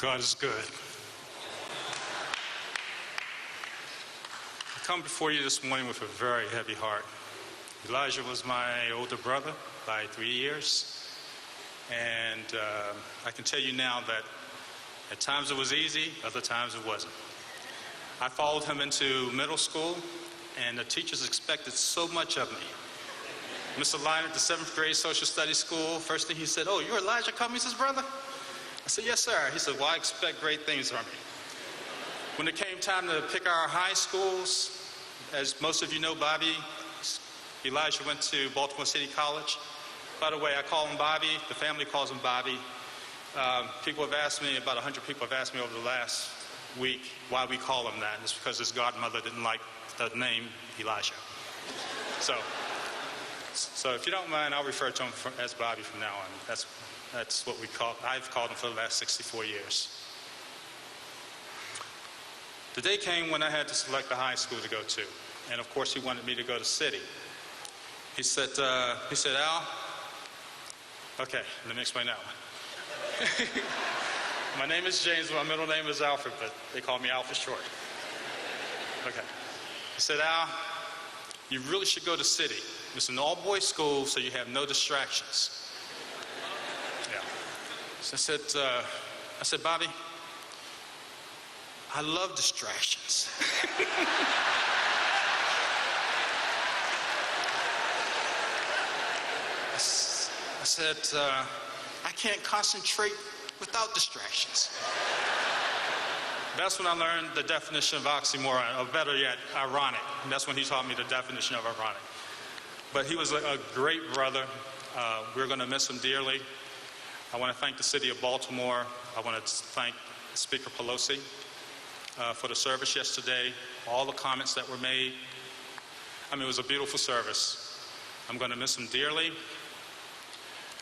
God is good. I come before you this morning with a very heavy heart. Elijah was my older brother by 3 years. And I can tell you now that at times it was easy, other times it wasn't. I followed him into middle school, and the teachers expected so much of me. Mr. Lyon at the 7th grade social studies school, first thing he said, "Oh, you're Elijah Cummings' brother?" I said, "Yes, sir." He said, "Well, I expect great things from you." When it came time to pick our high schools, as most of you know, Elijah went to Baltimore City College. By the way, I call him Bobby. The family calls him Bobby. People have asked me, about 100 people have asked me over the last week why we call him that. And it's because his godmother didn't like the name Elijah. So if you don't mind, I'll refer to him as Bobby from now on. That's what I've called him for the last 64 years. The day came when I had to select the high school to go to. And of course, he wanted me to go to City. He said, "Al," okay, let me explain that one. My name is James, my middle name is Alfred, but they call me Al for short. Okay. He said, "Al, you really should go to City. It's an all-boys school, so you have no distractions." Yeah. So I said, "Bobby, I love distractions." I said, "I can't concentrate without distractions." That's when I learned the definition of oxymoron, or better yet, ironic. And that's when he taught me the definition of ironic. But he was a great brother. We're going to miss him dearly. I want to thank the city of Baltimore. I want to thank Speaker Pelosi for the service yesterday, all the comments that were made. I mean, it was a beautiful service. I'm going to miss him dearly.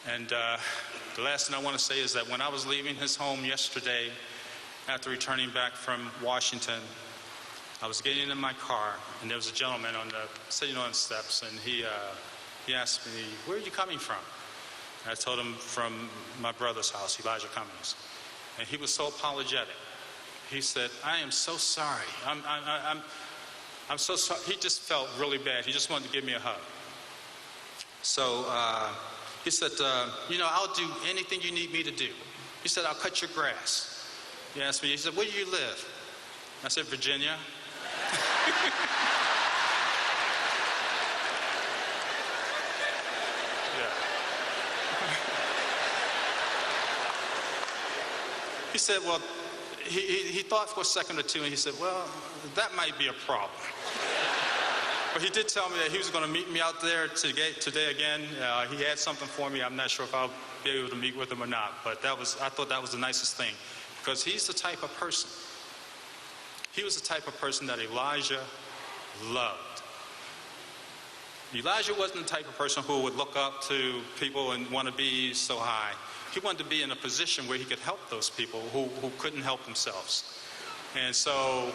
And the last thing I want to say is that when I was leaving his home yesterday, after returning back from Washington, I was getting in my car, and there was a gentleman sitting on the steps, and he asked me, "Where are you coming from?" And I told him, "From my brother's house, Elijah Cummings." And he was so apologetic. He said, "I am so sorry. I'm so sorry." He just felt really bad. He just wanted to give me a hug. So he said, "I'll do anything you need me to do." He said, "I'll cut your grass." He asked me, he said, "Where do you live?" I said, "Virginia." Yeah. He said, well, he thought for a second or two, and he said, "Well, that might be a problem." But he did tell me that he was going to meet me out there today again. He had something for me. I'm not sure if I'll be able to meet with him or not. But I thought that was the nicest thing, because he's the type of person. He was the type of person that Elijah loved. Elijah wasn't the type of person who would look up to people and want to be so high. He wanted to be in a position where he could help those people who couldn't help themselves. And so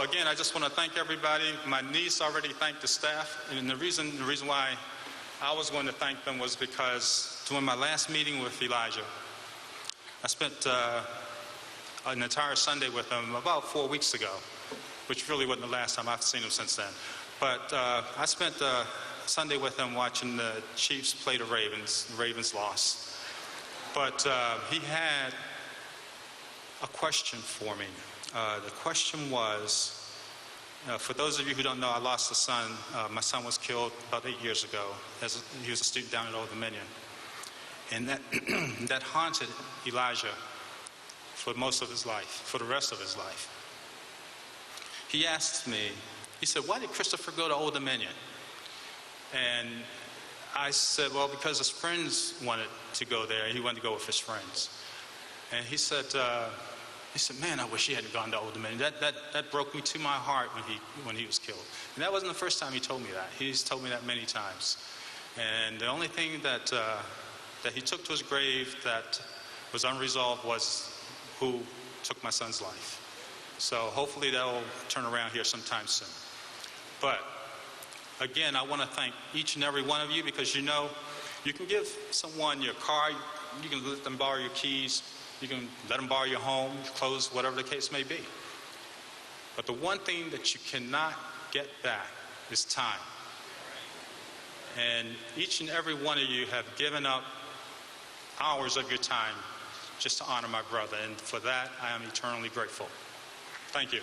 again, I just want to thank everybody. My niece already thanked the staff, and the reason why I was going to thank them was because during my last meeting with Elijah, I spent an entire Sunday with him about 4 weeks ago, which really wasn't the last time. I've seen him since then. But I spent a Sunday with him watching the Chiefs play the Ravens. The Ravens lost. But he had a question for me. The question was, for those of you who don't know, I lost a son. My son was killed about 8 years ago. He was a student down at Old Dominion. And that haunted Elijah for most of his life, for the rest of his life. He asked me, he said, "Why did Christopher go to Old Dominion?" And I said, "Well, because his friends wanted to go there. He wanted to go with his friends." And he said, "Man, I wish he hadn't gone to Old Dominion. That broke me to my heart when he was killed." And that wasn't the first time he told me that. He's told me that many times. And the only thing that he took to his grave that was unresolved was who took my son's life. So hopefully that'll turn around here sometime soon. But again, I want to thank each and every one of you, because you know, you can give someone your car, you can let them borrow your keys, you can let them borrow your home, your clothes, whatever the case may be. But the one thing that you cannot get back is time. And each and every one of you have given up hours of your time just to honor my brother. And for that, I am eternally grateful. Thank you.